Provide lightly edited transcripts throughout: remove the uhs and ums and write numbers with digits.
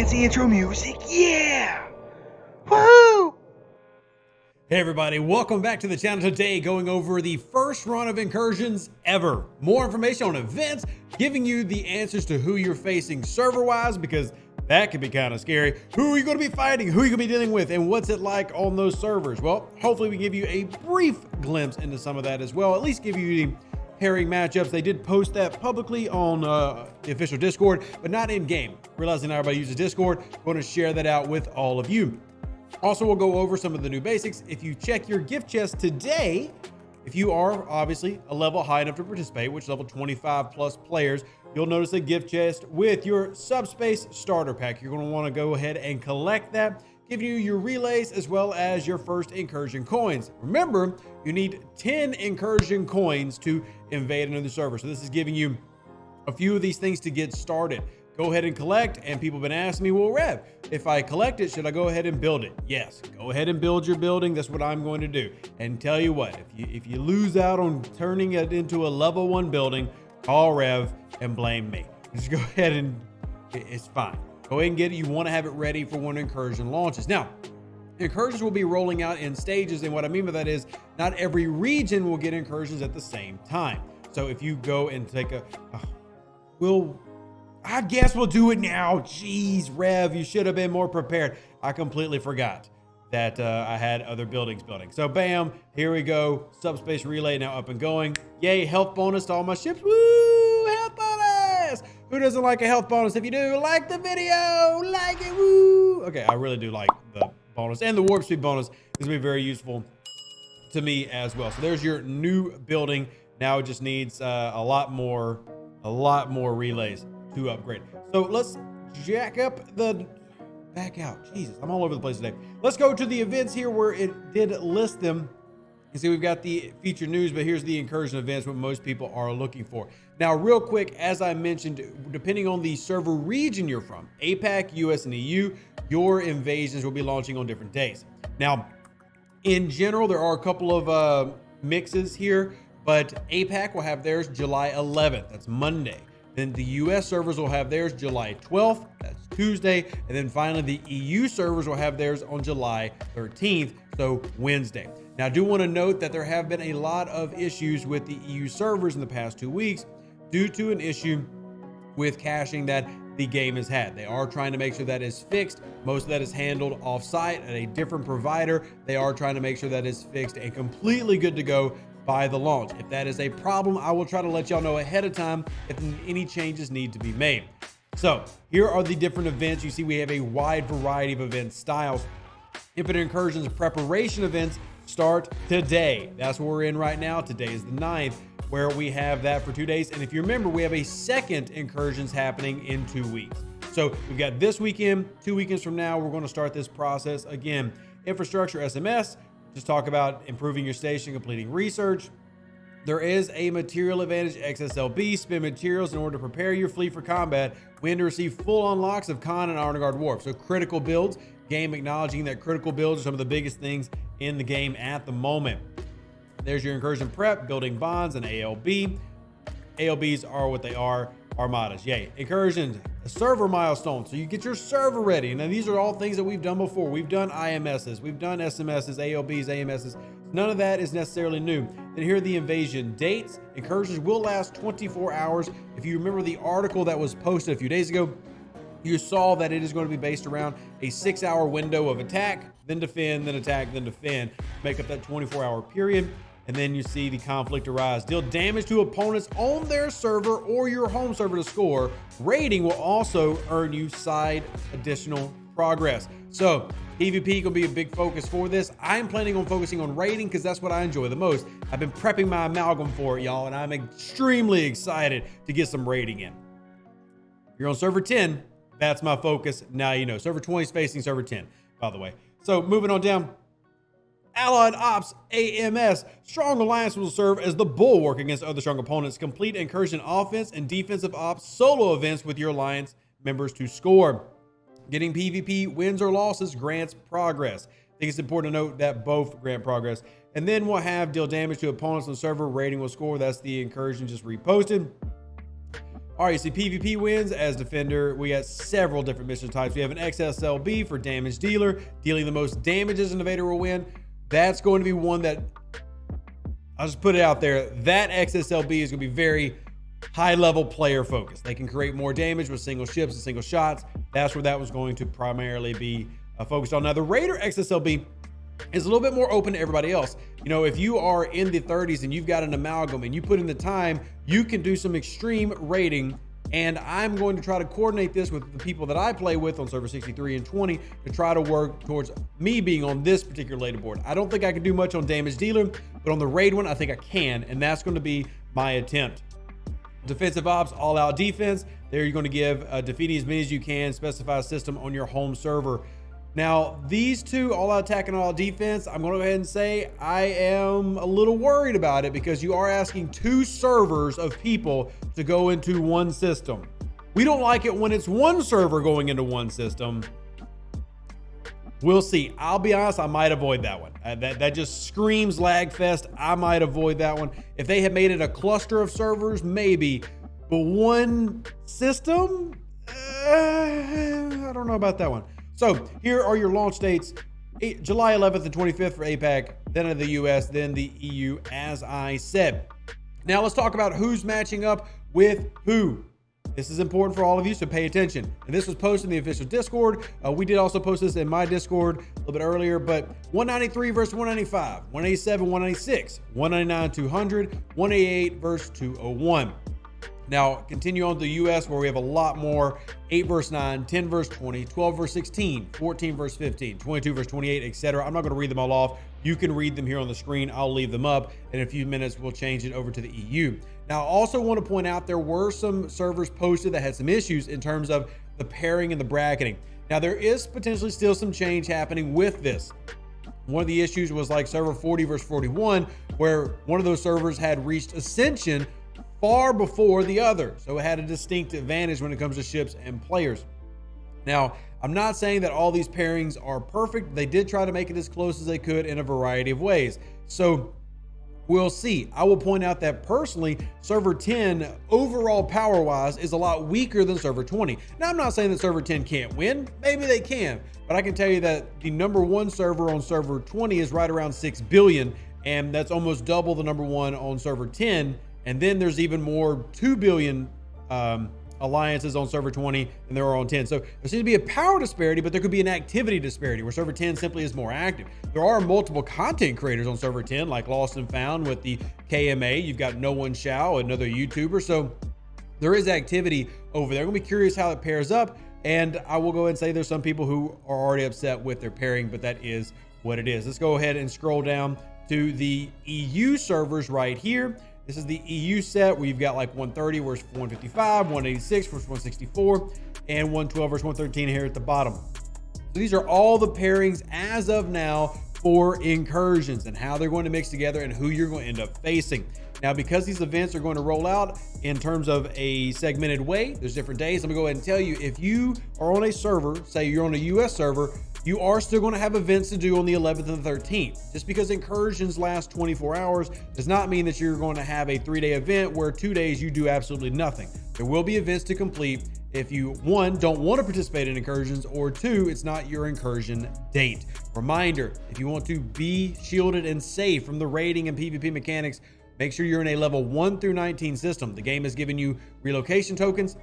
fancy intro music. Yeah! Woohoo! Hey everybody, welcome back to the channel. Today going over the first run of Incursions ever. More information on events, giving you the answers to who you're facing server-wise, because that could be kind of scary. Who are you going to be fighting? Who are you going to be dealing with? And what's it like on those servers? Well, hopefully we give you a brief glimpse into some of that as well. At least give you the pairing matchups. They did post that publicly on the official Discord, but not in game. Realizing not everybody uses Discord, going to share that out with all of you. Also, we'll go over some of the new basics. If you check your gift chest today, if you are obviously a level high enough to participate, which level 25 plus players, you'll notice a gift chest with your subspace starter pack. You're going to want to go ahead and collect that, giving you your relays as well as your first incursion coins. Remember, you need 10 incursion coins to invade another server. So this is giving you a few of these things to get started. Go ahead and collect, and people have been asking me, well, Rev, if I collect it, should I go ahead and build it? Yes, go ahead and build your building. That's what I'm going to do. And tell you what, if you lose out on turning it into a level 1 building, call Rev and blame me. Just go ahead and it's fine. Go ahead and get it. You want to have it ready for when Incursion launches. Now, Incursions will be rolling out in stages, and what I mean by that is not every region will get Incursions at the same time. So if you go and take I guess we'll do it now. Jeez, Rev, you should have been more prepared. I completely forgot that I had other buildings building. So bam, here we go. Subspace relay now up and going. Yay, health bonus to all my ships. Woo, health bonus. Who doesn't like a health bonus? If you do, like the video, like it, woo. Okay, I really do like the bonus, and the warp speed bonus is gonna be very useful to me as well. So there's your new building. Now it just needs a lot more relays to upgrade. So let's jack up the back out. Jesus, I'm all over the place today. Let's go to the events here where it did list them. You see, we've got the feature news, but here's the Incursion events, what most people are looking for. Now, real quick, as I mentioned, depending on the server region you're from, APAC, US, and EU, your invasions will be launching on different days. Now, in general, there are a couple of mixes here, but APAC will have theirs July 11th. That's Monday. Then the US servers will have theirs July 12th, that's Tuesday. And then finally the EU servers will have theirs on July 13th, so Wednesday. Now I do want to note that there have been a lot of issues with the EU servers in the past 2 weeks due to an issue with caching that the game has had. They are trying to make sure that is fixed. Most of that is handled off-site at a different provider. They are trying to make sure that is fixed and completely good to go by the launch. If that is a problem, I will try to let y'all know ahead of time if any changes need to be made. So here are the different events. You see we have a wide variety of event styles. Infinite Incursions preparation events start today. That's what we're in right now. Today is the 9th, where we have that for 2 days. And if you remember, we have a second Incursions happening in 2 weeks. So we've got this weekend, 2 weekends from now, we're going to start this process again. Infrastructure SMS, just talk about improving your station, completing research. There is a material advantage, XSLBs, spend materials in order to prepare your fleet for combat, when to receive full unlocks of Khan and Honor Guard Warp. So critical builds, game acknowledging that critical builds are some of the biggest things in the game at the moment. There's your Incursion prep, building bonds, and ALB. ALBs are what they are, armadas. Yay. Incursions, a server milestone. So you get your server ready. Now these are all things that we've done before. We've done IMSs, we've done SMSs, ALBs, AMSs. None of that is necessarily new. Then here are the invasion dates. Incursions will last 24 hours. If you remember the article that was posted a few days ago, you saw that it is going to be based around a 6-hour window of attack, then defend, then attack, then defend, make up that 24-hour period. And then you see the conflict arise. Deal damage to opponents on their server or your home server to score. Raiding will also earn you side additional progress. So PvP gonna be a big focus for this. I'm planning on focusing on raiding because that's what I enjoy the most. I've been prepping my amalgam for it, y'all, and I'm extremely excited to get some raiding in. If you're on server 10, that's my focus. Now you know. Server 20 is facing server 10, by the way. So moving on down. Allied Ops AMS. Strong Alliance will serve as the bulwark against other strong opponents. Complete Incursion offense and defensive ops solo events with your Alliance members to score. Getting PvP wins or losses grants progress. I think it's important to note that both grant progress. And then we'll have deal damage to opponents on server. Rating will score. That's the Incursion just reposted. All right, you see PvP wins as defender. We got several different mission types. We have an XSLB for damage dealer. Dealing the most damage as an invader will win. That's going to be one that, I'll just put it out there, that XSLB is going to be very high level player focused. They can create more damage with single ships and single shots. That's where that was going to primarily be focused on. Now the Raider XSLB is a little bit more open to everybody else. You know, if you are in the 30s and you've got an amalgam and you put in the time, you can do some extreme raiding. And I'm going to try to coordinate this with the people that I play with on server 63 and 20 to try to work towards me being on this particular leaderboard. I don't think I can do much on damage dealer, but on the raid one, I think I can. And that's going to be my attempt. Defensive ops, all out defense. There you're going to give defeating as many as you can, specify a system on your home server. Now, these two, all out attack and all out defense, I'm going to go ahead and say I am a little worried about it because you are asking 2 servers of people to go into one system. We don't like it when it's one server going into one system. We'll see. I'll be honest, I might avoid that one. That just screams lag fest. I might avoid that one. If they had made it a cluster of servers, maybe. But one system? I don't know about that one. So here are your launch dates. July 11th and 25th for APAC, then in the US, then the EU, as I said. Now let's talk about who's matching up with who. This is important for all of you, so pay attention. And this was posted in the official Discord. We did also post this in my Discord a little bit earlier, but 193 versus 195, 187, 196, 199, 200, 188 versus 201. Now, continue on to the US where we have a lot more. 8 verse 9, 10 verse 20, 12 verse 16, 14 verse 15, 22 verse 28, etc. I'm not going to read them all off. You can read them here on the screen. I'll leave them up. In a few minutes, we'll change it over to the EU. Now, I also want to point out there were some servers posted that had some issues in terms of the pairing and the bracketing. Now, there is potentially still some change happening with this. One of the issues was like server 40 versus 41, where one of those servers had reached Ascension far before the other. So it had a distinct advantage when it comes to ships and players. Now, I'm not saying that all these pairings are perfect. They did try to make it as close as they could in a variety of ways. So we'll see. I will point out that personally, server 10 overall power-wise is a lot weaker than server 20. Now, I'm not saying that server 10 can't win. Maybe they can, but I can tell you that the #1 server on server 20 is right around 6 billion, and that's almost double the #1 on server 10. And then there's even more 2 billion alliances on server 20 than there are on 10. So there seems to be a power disparity, but there could be an activity disparity where server 10 simply is more active. There are multiple content creators on server 10, like Lost and Found with the KMA. You've got No One Shall, another YouTuber. So there is activity over there. I'm gonna be curious how it pairs up. And I will go ahead and say there's some people who are already upset with their pairing, but that is what it is. Let's go ahead and scroll down to the EU servers right here. This is the EU set where you've got like 130 versus 155, 186 versus 164, and 112 versus 113 here at the bottom. So these are all the pairings as of now for Incursions and how they're going to mix together and who you're going to end up facing. Now, because these events are going to roll out in terms of a segmented way, there's different days. Let me go ahead and tell you, if you are on a server, say you're on a US server, you are still going to have events to do on the 11th and the 13th. Just because Incursions last 24 hours does not mean that you're going to have a 3-day event where 2 days you do absolutely nothing. There will be events to complete if you, 1, don't want to participate in Incursions, or 2, it's not your Incursion date. Reminder, if you want to be shielded and safe from the raiding and PvP mechanics, make sure you're in a level 1 through 19 system. The game is giving you relocation tokens.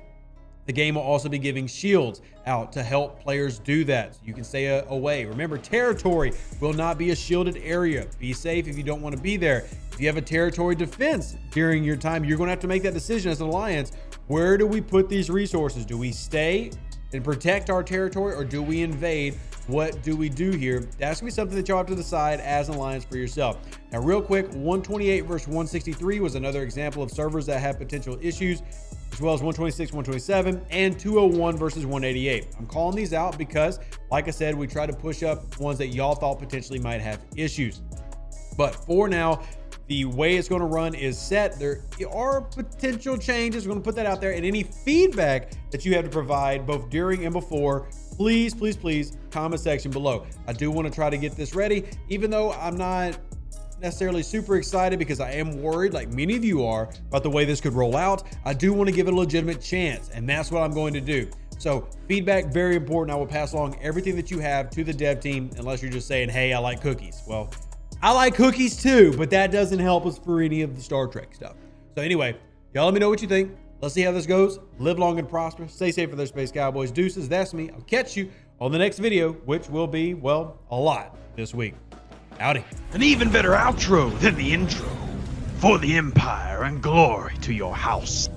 The game will also be giving shields out to help players do that, so you can stay away. Remember, territory will not be a shielded area. Be safe if you don't want to be there. If you have a territory defense during your time, you're going to have to make that decision as an alliance. Where do we put these resources? Do we stay and protect our territory, or do we invade? What do we do here? That's gonna be something that you'll have to decide as an alliance for yourself. Now, real quick, 128 versus 163 was another example of servers that had potential issues, as well as 126, 127, and 201 versus 188. I'm calling these out because, like I said, we try to push up ones that y'all thought potentially might have issues. But for now, the way it's going to run is set. There are potential changes. We're going to put that out there. And any feedback that you have to provide both during and before, please, please, please, comment section below. I do want to try to get this ready, even though I'm not necessarily super excited because I am worried, like many of you are, about the way this could roll out. I do want to give it a legitimate chance, and that's what I'm going to do. So feedback, very important. I will pass along everything that you have to the dev team, unless you're just saying, hey, I like cookies. Well, I like cookies too, but that doesn't help us for any of the Star Trek stuff. So anyway, y'all let me know what you think. Let's see how this goes. Live long and prosper. Stay safe for those Space Cowboys. Deuces, that's me. I'll catch you on the next video, which will be, well, a lot this week. Howdy. An even better outro than the intro. For the Empire and glory to your house.